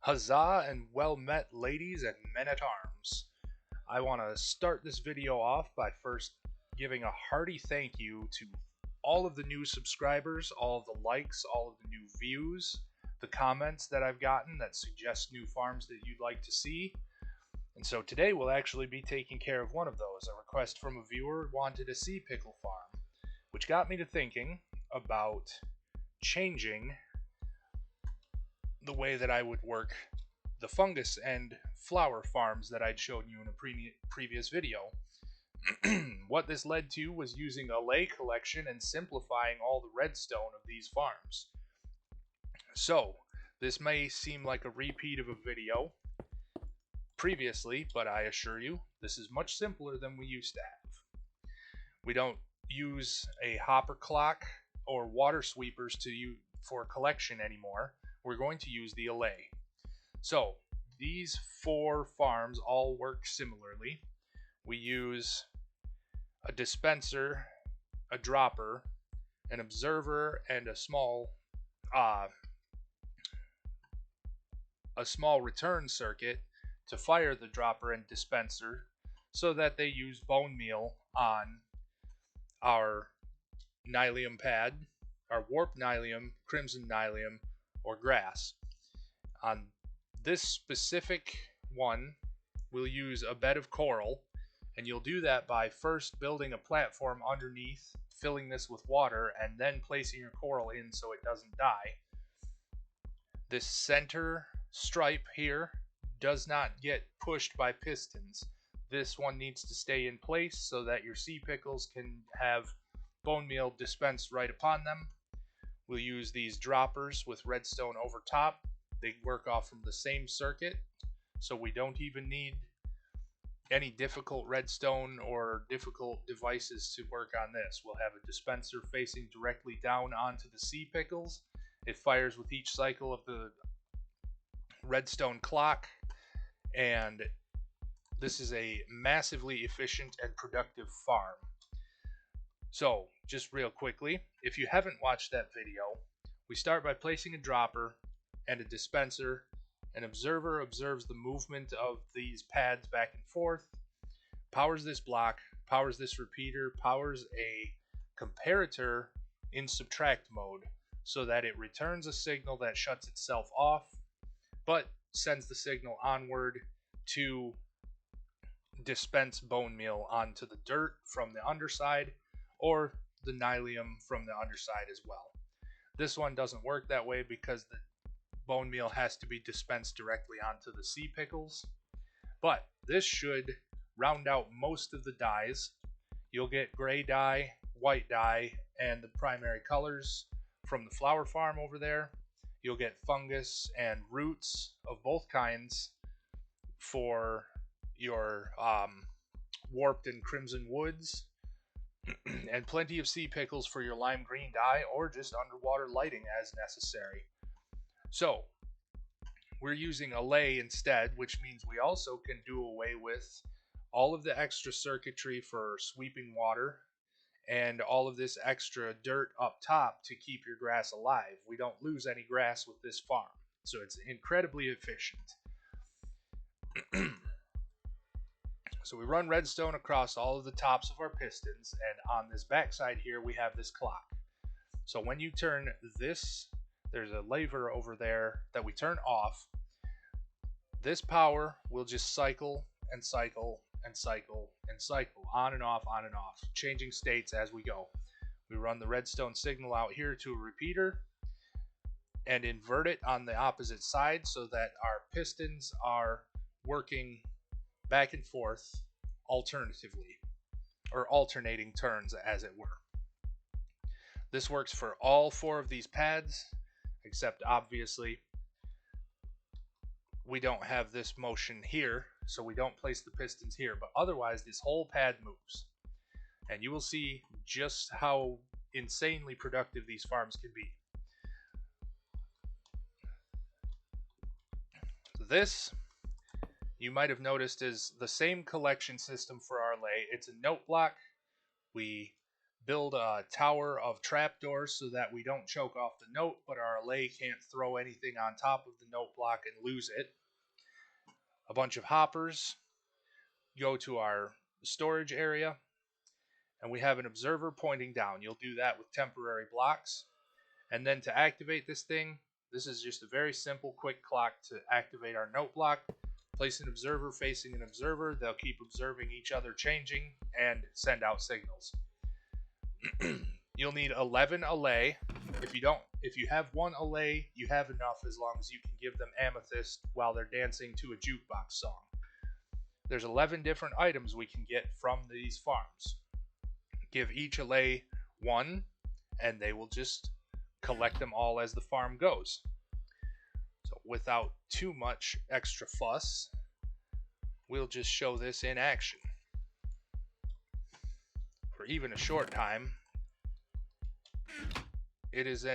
Huzzah and well met, ladies and men at arms. I want to start this video off by first giving a hearty thank you to all of the new subscribers, all of the likes, all of the new views, the comments that I've gotten that suggest new farms that you'd like to see. And so today we'll actually be taking care of one of those. A request from a viewer wanted a sea pickle farm, which got me to thinking about changing the way that I would work the fungus and flower farms that I'd shown you in a previous video. What this led to was using a ley collection and simplifying all the redstone of these farms. So, this may seem like a repeat of a video previously, but I assure you, this is much simpler than we used to have. We don't use a hopper clock or water sweepers for collection anymore. We're going to use the allay. So these four farms all work similarly. We use a dispenser, a dropper, an observer, and a small return circuit to fire the dropper and dispenser so that they use bone meal on our nylium pad, our warp nylium, crimson nylium, or grass. On this specific one, we'll use a bed of coral, and you'll do that by first building a platform underneath, filling this with water, and then placing your coral in so it doesn't die. This center stripe here does not get pushed by pistons. This one needs to stay in place so that your sea pickles can have bone meal dispensed right upon them. We'll use these droppers with redstone over top. They work off from the same circuit, so we don't even need any difficult redstone or difficult devices to work on this. We'll have a dispenser facing directly down onto the sea pickles. It fires with each cycle of the redstone clock, and this is a massively efficient and productive farm. So, just real quickly, if you haven't watched that video, we start by placing a dropper and a dispenser. An observer observes the movement of these pads back and forth, powers this block, powers this repeater, powers a comparator in subtract mode so that it returns a signal that shuts itself off, but sends the signal onward to dispense bone meal onto the dirt from the underside or the nylium from the underside as well. This one doesn't work that way because the bone meal has to be dispensed directly onto the sea pickles, but this should round out most of the dyes. You'll get gray dye, white dye, and the primary colors from the flower farm over there. You'll get fungus and roots of both kinds for your warped and crimson woods, and plenty of sea pickles for your lime green dye or just underwater lighting as necessary. So we're using a ley instead, which means we also can do away with all of the extra circuitry for sweeping water and all of this extra dirt up top to keep your grass alive. We don't lose any grass with this farm, so it's incredibly efficient. So we run redstone across all of the tops of our pistons, and on this backside here we have this clock. So when you turn this, there's a lever over there that we turn off. This power will just cycle and cycle and cycle and cycle, on and off, changing states as we go. We run the redstone signal out here to a repeater and invert it on the opposite side so that our pistons are working back and forth alternatively, or alternating turns as it were. This works for all four of these pads, except obviously we don't have this motion here, so we don't place the pistons here, but otherwise this whole pad moves. And you will see just how insanely productive these farms can be. This, you might have noticed, is the same collection system for our ley. It's a note block. We build a tower of trapdoors so that we don't choke off the note, but our allay can't throw anything on top of the note block and lose it. A bunch of hoppers go to our storage area, and we have an observer pointing down. You'll do that with temporary blocks. And then to activate this thing, this is just a very simple, quick clock to activate our note block. Place an observer facing an observer. They'll keep observing each other changing and send out signals. You'll need 11 allay. If you have one allay, you have enough as long as you can give them amethyst while they're dancing to a jukebox song. There's 11 different items we can get from these farms. Give each allay one, and they will just collect them all as the farm goes. So without too much extra fuss, we'll just show this in action. For even a short time, it is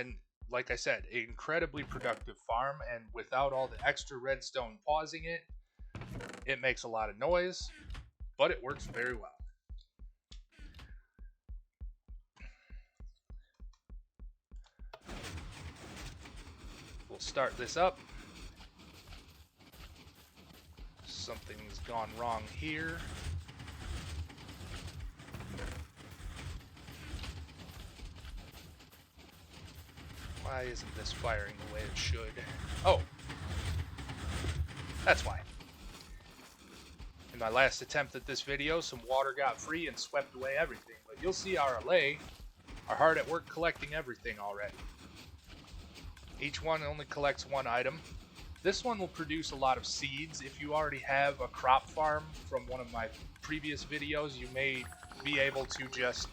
like I said, an incredibly productive farm, and without all the extra redstone pausing it, it makes a lot of noise, but it works very well. We'll start this up. Something's gone wrong here. Why isn't this firing the way it should? Oh, that's why. In my last attempt at this video, some water got free and swept away everything, but you'll see our allay are hard at work collecting everything already. Each one only collects one item. This one will produce a lot of seeds. If you already have a crop farm from one of my previous videos, you may be able to just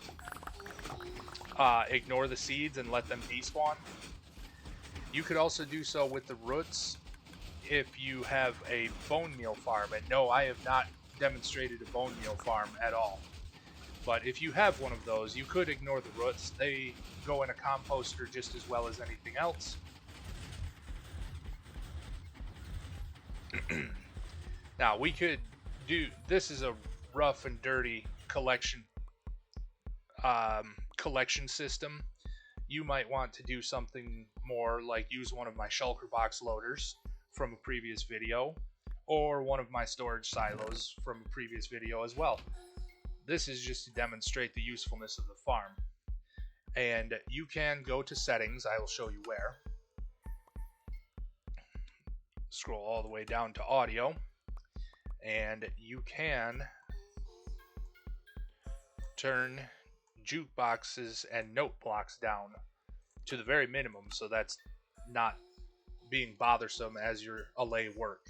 ignore the seeds and let them despawn. You could also do so with the roots if you have a bone meal farm. And no, I have not demonstrated a bone meal farm at all. But if you have one of those, you could ignore the roots. They go in a composter just as well as anything else. Now, we could do... This is a rough and dirty collection system. You might want to do something more like use one of my shulker box loaders from a previous video, or one of my storage silos from a previous video as well. This is just to demonstrate the usefulness of the farm. And you can go to settings. I will show you where. Scroll all the way down to audio, and you can turn jukeboxes and note blocks down to the very minimum, so that's not being bothersome as your allay work.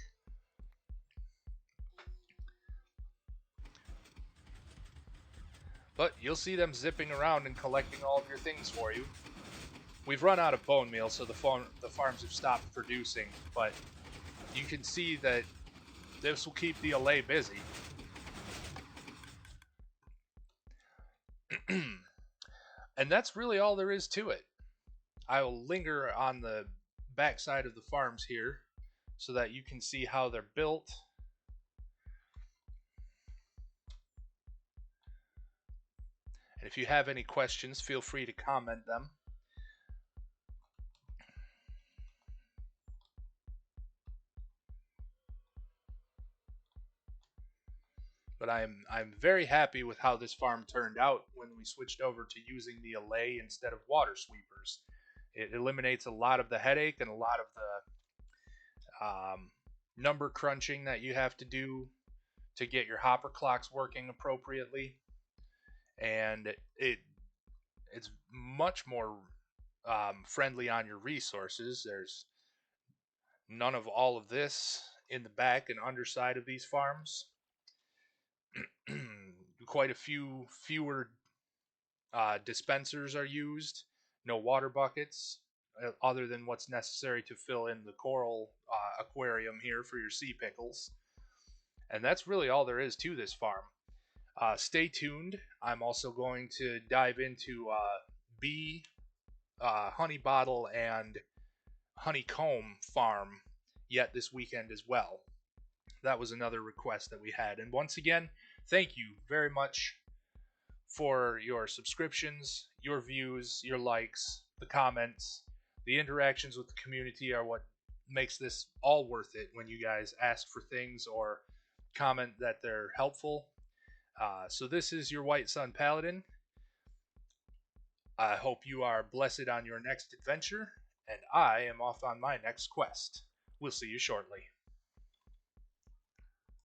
But you'll see them zipping around and collecting all of your things for you. We've run out of bone meal, so the farms have stopped producing, but you can see that this will keep the allay busy. And that's really all there is to it. I will linger on the back side of the farms here so that you can see how they're built. And if you have any questions, feel free to comment them. But I'm very happy with how this farm turned out when we switched over to using the allay instead of water sweepers. It eliminates a lot of the headache and a lot of the number crunching that you have to do to get your hopper clocks working appropriately. And it's much more friendly on your resources. There's none of all of this in the back and underside of these farms. Quite a few fewer dispensers are used. No water buckets, other than what's necessary to fill in the coral aquarium here for your sea pickles. And that's really all there is to this farm. Stay tuned. I'm also going to dive into bee, honey bottle, and honeycomb farm yet this weekend as well. That was another request that we had. And once again, thank you very much for your subscriptions, your views, your likes, the comments, the interactions with the community are what makes this all worth it when you guys ask for things or comment that they're helpful. So this is your White Sun Paladin. I hope you are blessed on your next adventure, and I am off on my next quest. We'll see you shortly.